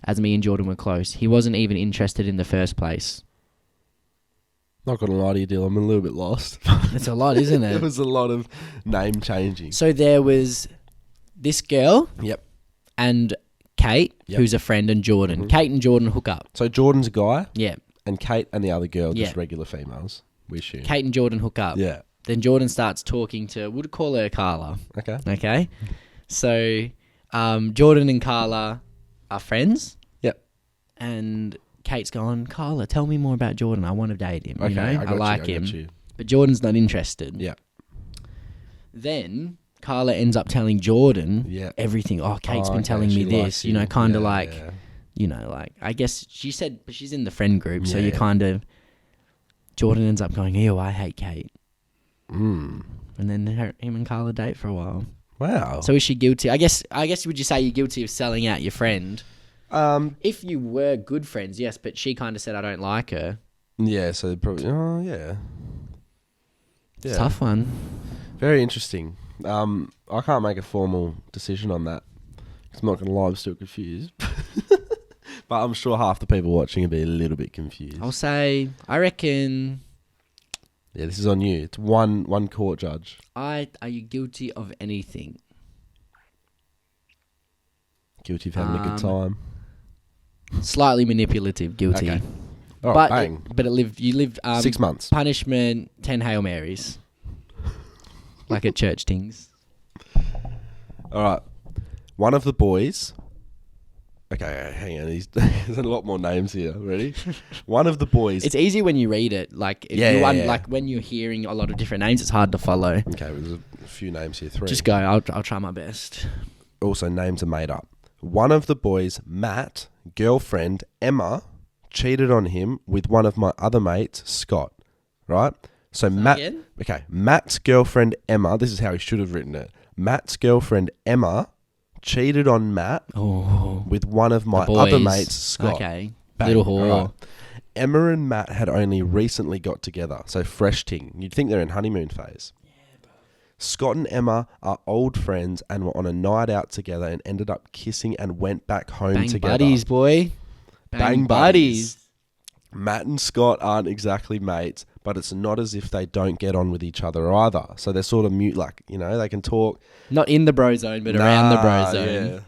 as me and Jordan were close. He wasn't even interested in the first place. Not gonna lie to you, Dyl, I'm a little bit lost. It's a lot, isn't There it? was a lot of name changing. So there was this girl Yep. and Kate, Yep. who's a friend, and Jordan. Kate and Jordan hook up. So Jordan's a guy, Yeah. and Kate and the other girl just Yeah. regular females. We assume. Kate and Jordan hook up. Yeah. Then Jordan starts talking to, we'll call her Carla. Okay. Okay? So Jordan and Carla are friends. Yep. And Kate's going, Carla, tell me more about Jordan. I want to date him. Okay. You know? I got like you, him. got you. But Jordan's not interested. Yeah. Then Carla ends up telling Jordan Yeah. everything. Oh, Kate's Oh, been okay, telling me she this. likes You know, you. kind of Yeah, like, yeah. you know, like, I guess she said, but she's in the friend group. So Yeah, you yeah. kind of, Jordan ends up going, ew, I hate Kate. Mm. And then him and Carla date for a while. Wow. So is she guilty? I guess would you say you're guilty of selling out your friend? If you were good friends, yes, but she kind of said I don't like her. Yeah, so probably. Oh, yeah. It's a tough one. Very interesting. I can't make a formal decision on that. I'm not going to lie, I'm still confused. But I'm sure half the people watching will be a little bit confused. I'll say, I reckon. Yeah, this is on you. It's one court judge. Are you guilty of anything? Guilty of having a good time. Slightly manipulative, guilty. Okay. All right, But bang. you lived 6 months. punishment, 10 Hail Marys. Like at church things. All right. One of the boys. Okay, hang on. There's a lot more names here. Ready? One of the boys. It's easy when you read it. Like, if Yeah. like when you're hearing a lot of different names, it's hard to follow. Okay, well, there's a few names here. 3. Just go. I'll try my best. Also, names are made up. One of the boys, Matt, girlfriend Emma, cheated on him with one of my other mates, Scott. Right? So Matt. again? Okay, Matt's girlfriend Emma. This is how he should have written it. Matt's girlfriend Emma cheated on Matt with one of my other mates, Scott. Okay. Bang. Little whore. All right. Emma and Matt had only recently got together, so fresh ting. You'd think they're in honeymoon phase. Scott and Emma are old friends and were on a night out together and ended up kissing and went back home Bang together. buddies, boy. Bang buddies. Matt and Scott aren't exactly mates, but it's not as if they don't get on with each other either. So they're sort of mute, like, you know, they can talk. Not in the bro zone, but around the bro zone. Yeah.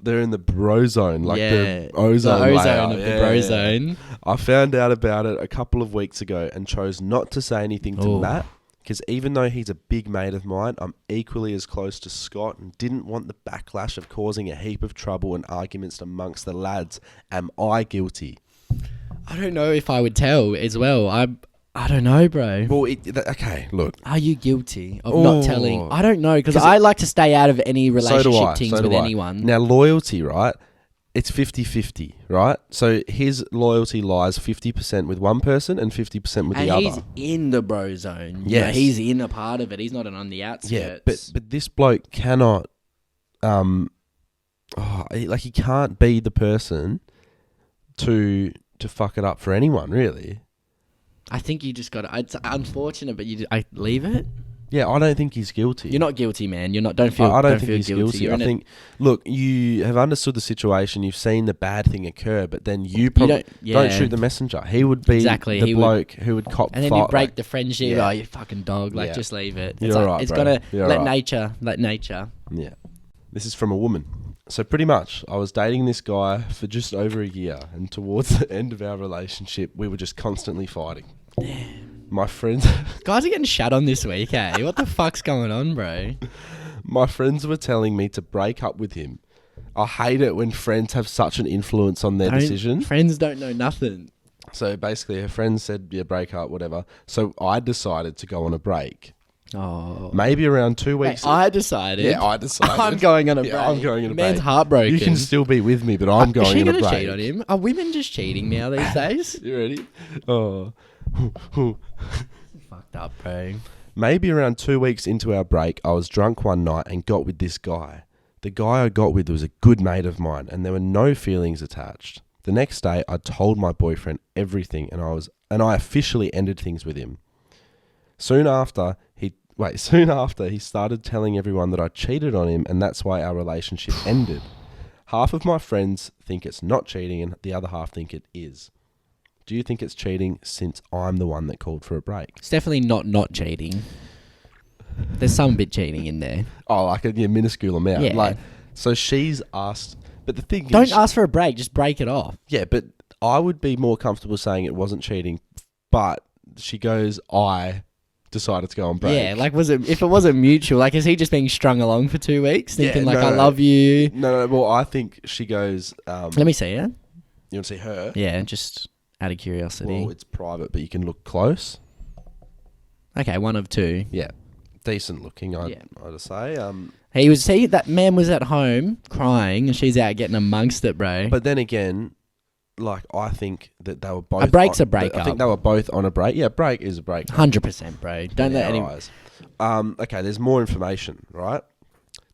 They're in the bro zone, like Yeah. the ozone, The ozone layer. of the bro zone. I found out about it a couple of weeks ago and chose not to say anything to Matt, because even though he's a big mate of mine, I'm equally as close to Scott and didn't want the backlash of causing a heap of trouble and arguments amongst the lads. Am I guilty? I don't know if I would tell as well. I don't know, bro. Well, okay, look. Are you guilty of not telling? Oh. I don't know, because I like to stay out of any So relationship do I. things So with do I. anyone. Now, loyalty, right? It's 50-50, right? So his loyalty lies 50% with one person and 50% with the and he's other. in the bro zone. Yes. Yeah, he's in a part of it. He's not on the outskirts. Yeah, but this bloke cannot, he can't be the person to fuck it up for anyone, really. I think you just got to... It's unfortunate, but I leave it. Yeah, I don't think he's guilty. You're not guilty, man. You're not... Don't feel I don't think feel he's guilty. You're I think, look, you have understood the situation. You've seen the bad thing occur, but then you probably don't shoot the messenger. He would be the bloke who would cop. And then you break the friendship. Yeah. Oh, you fucking dog! Like, just leave it. You're It's like, right, it's bro. gotta You're let right. nature. Let nature. Yeah, this is from a woman. So pretty much, I was dating this guy for just over a year, and towards the end of our relationship, we were just constantly fighting. My friends... Guys are getting shat on this week, eh? What the fuck's going on, bro? My friends were telling me to break up with him. I hate it when friends have such an influence on their decision. Friends don't know nothing. So basically, her friends said, yeah, break up, whatever. So I decided to go on a break. Oh. Maybe around 2 weeks. Wait, I decided. Yeah, I decided. I'm going on a break. I'm going on a break. Man's heartbroken. You can still be with me, but I'm going on a break. Is she going to cheat on him? Are women just cheating now these days? You ready? Oh. Fucked up, bro. Maybe around 2 weeks into our break, I was drunk one night and got with this guy. The guy I got with was a good mate of mine, and there were no feelings attached. The next day, I told my boyfriend everything, and I officially ended things with him. Soon after, he started telling everyone that I cheated on him, and that's why our relationship ended. Half of my friends think it's not cheating, and the other half think it is. Do you think it's cheating since I'm the one that called for a break? It's definitely not cheating. There's some bit cheating in there. Oh, like a minuscule amount. Yeah. So she's asked, but the thing is... Don't ask for a break, just break it off. Yeah, but I would be more comfortable saying it wasn't cheating, but she goes, I decided to go on break. Yeah, like if it wasn't mutual, like is he just being strung along for 2 weeks thinking I love you? No, well, I think she goes... Let me see her. You want to see her? Yeah, just out of curiosity. Well, it's private, but you can look close. Okay, one of two. Yeah. Decent looking, I'd say. That man was at home crying and she's out getting amongst it, bro. But then again, like, I think that they were both... A break's a break I think they were both on a break. Yeah, break is a break. 100%, bro. Don't let anyone... Okay, there's more information, right?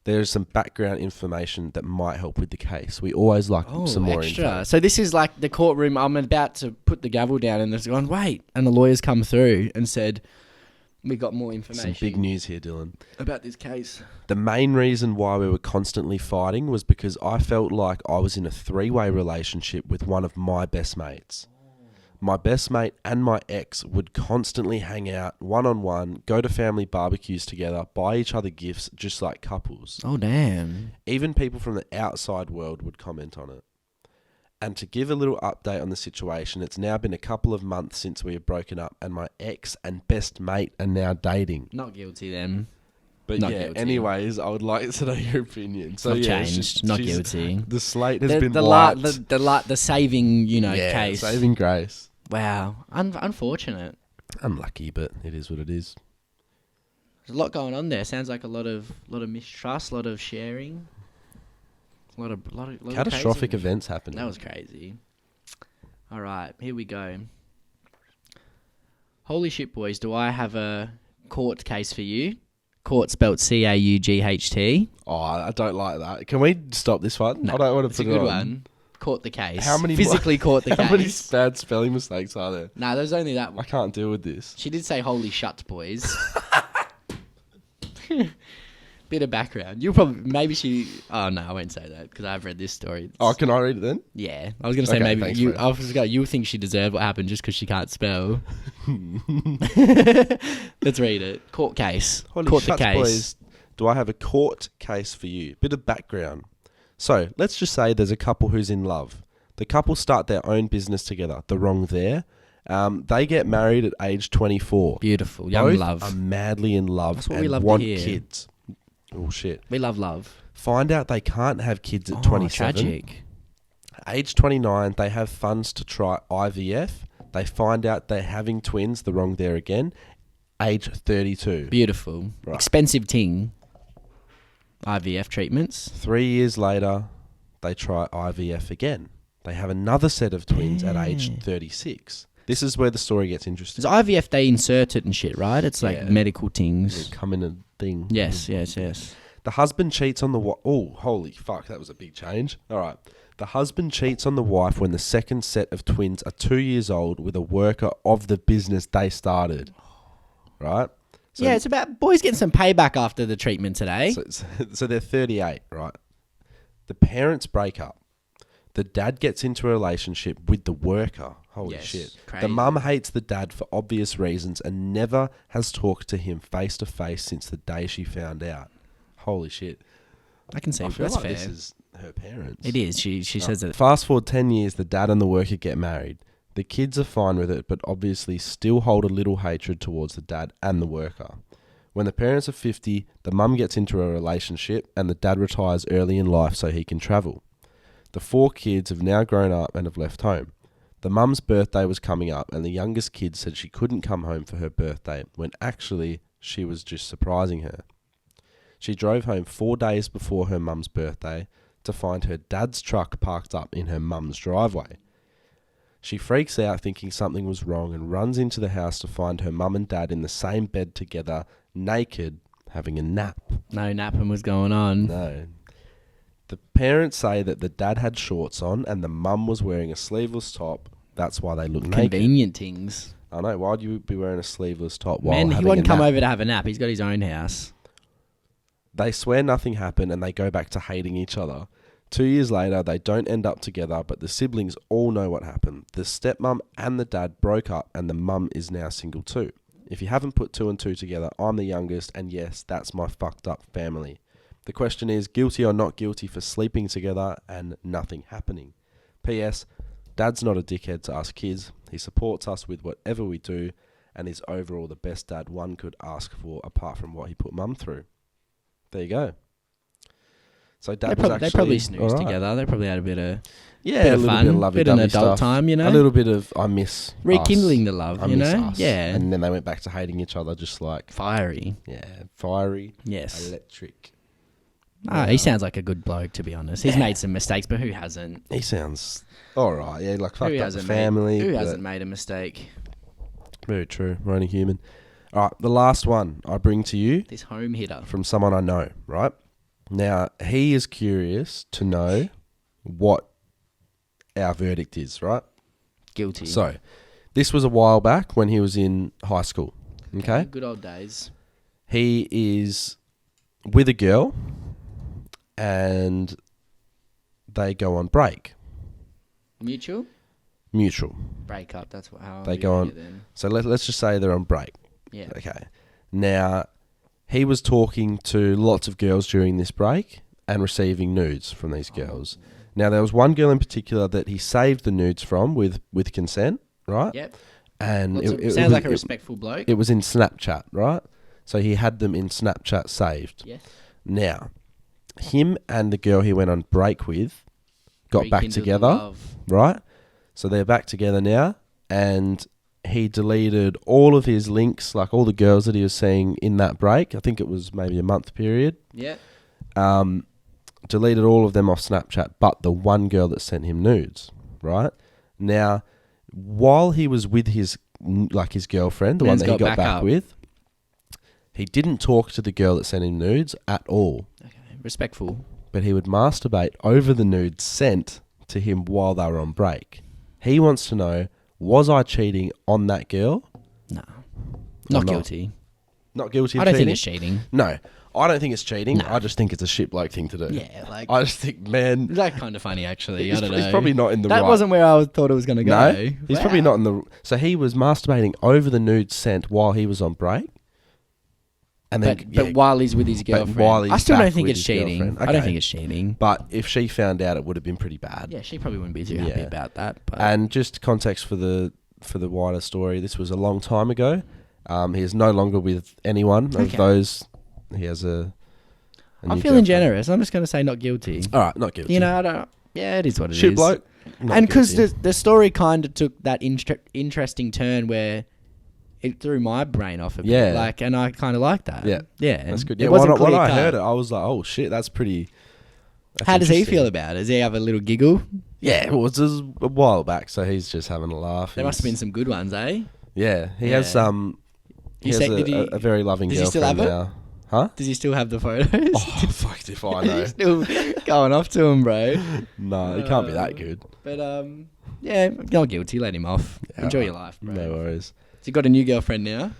There's some background information that might help with the case. We always like some more info. So this is like the courtroom. I'm about to put the gavel down and there's gone, wait. And the lawyers come through and said... We got more information. Some big news here, Dylan. About this case. The main reason why we were constantly fighting was because I felt like I was in a three-way relationship with one of my best mates. My best mate and my ex would constantly hang out one-on-one, go to family barbecues together, buy each other gifts just like couples. Oh, damn. Even people from the outside world would comment on it. And to give a little update on the situation, it's now been a couple of months since we have broken up and my ex and best mate are now dating. Not guilty then. But not yeah, guilty. Anyways, I would like to know your opinion. So I've yeah, changed. Not guilty. The slate has been wiped. The saving, case. Saving grace. Wow. Unfortunate. Unlucky, but it is what it is. There's a lot going on there. Sounds like a lot of mistrust, a lot of sharing. A lot of catastrophic events happening. That was crazy. All right, here we go. Holy shit, boys! Do I have a court case for you? Court spelt CAUGHT. Oh, I don't like that. Can we stop this one? No, I don't want to it's put a it good on. one. Caught the case. How many physically caught the case? How many bad spelling mistakes are there? Nah, there's only that one. I can't deal with this. She did say "holy shut, boys." Bit of background. Oh no, I won't say that because I've read this story. Oh, can I read it then? Yeah, I was gonna say maybe thanks, you think she deserved what happened just because she can't spell. Let's read it. Court case. Holy Court shuts, the case. boys. Do I have a court case for you? Bit of background. So let's just say there's a couple who's in love. The couple start their own business together. The wrong there. They get married at age 24. Beautiful, young Both love. are madly in love That's what and we love want to hear. kids. Oh shit. We love. Find out they can't have kids at 27. Tragic. Age 29, they have funds to try IVF. They find out they're having twins, the wrong there again. Age 32. Beautiful. Right. Expensive ting. IVF treatments. 3 years later, they try IVF again. They have another set of twins at age 36. This is where the story gets interesting. Because IVF, they insert it and shit, right? It's like medical things. They come in a thing. Yes. The husband cheats on the wife. Oh, holy fuck, that was a big change. All right. The husband cheats on the wife when the second set of twins are 2 years old with a worker of the business they started. Right? So, yeah, it's about boys getting some payback after the treatment today. So they're 38, right? The parents break up. The dad gets into a relationship with the worker. Holy shit. Crazy. The mum hates the dad for obvious reasons and never has talked to him face to face since the day she found out. Holy shit. I can see I feel that's like fair. this is her parents. It is. She says that. Fast forward 10 years, the dad and the worker get married. The kids are fine with it, but obviously still hold a little hatred towards the dad and the worker. When the parents are 50, the mum gets into a relationship and the dad retires early in life so he can travel. The 4 kids have now grown up and have left home. The mum's birthday was coming up and the youngest kid said she couldn't come home for her birthday when actually she was just surprising her. She drove home 4 days before her mum's birthday to find her dad's truck parked up in her mum's driveway. She freaks out thinking something was wrong and runs into the house to find her mum and dad in the same bed together, naked, having a nap. No napping was going on. No. The parents say that the dad had shorts on and the mum was wearing a sleeveless top. That's why they look naked. Convenient things. I know. Why'd you be wearing a sleeveless top while Man, having he wouldn't a come nap? over to have a nap. He's got his own house. They swear nothing happened and they go back to hating each other. 2 years later, they don't end up together, but the siblings all know what happened. The stepmom and the dad broke up and the mum is now single too. If you haven't put 2 and 2 together, I'm the youngest and yes, that's my fucked up family. The question is, guilty or not guilty for sleeping together and nothing happening? P.S. Dad's not a dickhead to us kids. He supports us with whatever we do and is overall the best dad one could ask for apart from what he put mum through. There you go. So Dad was actually... They probably snoozed all right. together. They probably had a bit of... Yeah, bit a of little fun, bit of lovey-dovey bit of adult stuff. time, you know? A little bit of I miss Rekindling us. the love, I you miss know? us. Yeah. And then they went back to hating each other just like... Fiery. Yeah, fiery. Yes. Electric. He sounds like a good bloke, to be honest. He's made some mistakes, but who hasn't? He sounds alright, yeah, like fucked Who up the hasn't family. Who but- hasn't made a mistake? Very true, we're only human. Alright, the last one I bring to you This home hitter. from someone I know, right? Now, he is curious to know what our verdict is, right? Guilty. So, this was a while back when he was in high school, okay? Good old days. He is with a girl and they go on break. Mutual? Mutual. Break up, that's how They you go read on. it then. So let's just say they're on break. Yeah. Okay. Now, he was talking to lots of girls during this break and receiving nudes from these girls. Now, there was one girl in particular that he saved the nudes from with consent, right? Yep. And Sounds like a respectful bloke. It was in Snapchat, right? So he had them in Snapchat saved. Yes. Now, him and the girl he went on break with got back Rekindled the together, love. right? So they're back together now, and he deleted all of his links, like all the girls that he was seeing in that break. I think it was maybe a month period. Yeah. Deleted all of them off Snapchat, but the one girl that sent him nudes, right? Now, while he was with his girlfriend, the one Man's that he got got back back up. with, he didn't talk to the girl that sent him nudes at all. Okay. Respectful. But he would masturbate over the nudes sent to him while they were on break. He wants to know, was I cheating on that girl? No. Not. Not guilty. Not guilty of I don't cheating? think it's cheating. No, I don't think it's cheating. Nah. I just think it's a shit bloke thing to do. Yeah, like... I just think, man, That's kind of funny, actually. he's, I don't know. he's probably not in the That right. wasn't where I thought it was going to go. No, he's probably not in the... So he was masturbating over the nudes sent while he was on break. And then, But while he's with his girlfriend. while he's I still don't back think with it's his cheating. girlfriend. I don't Okay. think it's cheating. But if she found out, it would have been pretty bad. Yeah, she probably wouldn't be too happy Yeah. about that. But And just context for the wider story, this was a long time ago. He is no longer with anyone of Okay. those. He has a I'm new feeling girlfriend. generous. I'm just going to say not guilty. All right, not guilty. You know, I don't... Yeah, it is what it is. shit bloke. not And because guilty. the story kind of took that interesting turn where it threw my brain off a bit. Yeah. Like, and I kind of like that. Yeah. Yeah. That's good. It Yeah, wasn't when I clear-cut. heard it, I was like, oh shit, that's pretty. That's How does he interesting. feel about it? Does he have a little giggle? Yeah, well, it was a while back, so he's just having a laugh. There must have been some good ones, eh? Yeah, he has Yeah. He You has say- did he- a very loving does he still girlfriend have it? now. Huh? Does he still have the photos? Oh fuck if I know. He's still going off to him, bro. No, he can't be that good. But yeah, not guilty. Let him off. Yeah, Enjoy right. your life, bro. No worries. So you got a new girlfriend now?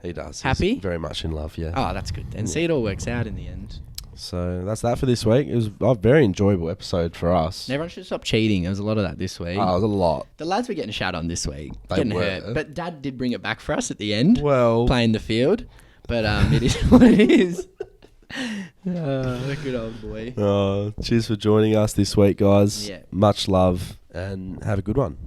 He does. Happy? He's very much in love. Yeah. Oh, that's good. And see, it all works out in the end. So that's that for this week. It was a very enjoyable episode for us. Everyone should stop cheating. There was a lot of that this week. Oh, it was a lot. The lads were getting shot on this week. They Getting were. hurt. But Dad did bring it back for us at the end. Well, Playing the field. But it is what it is. Good old boy. cheers for joining us this week, guys. Yeah. Much love and have a good one.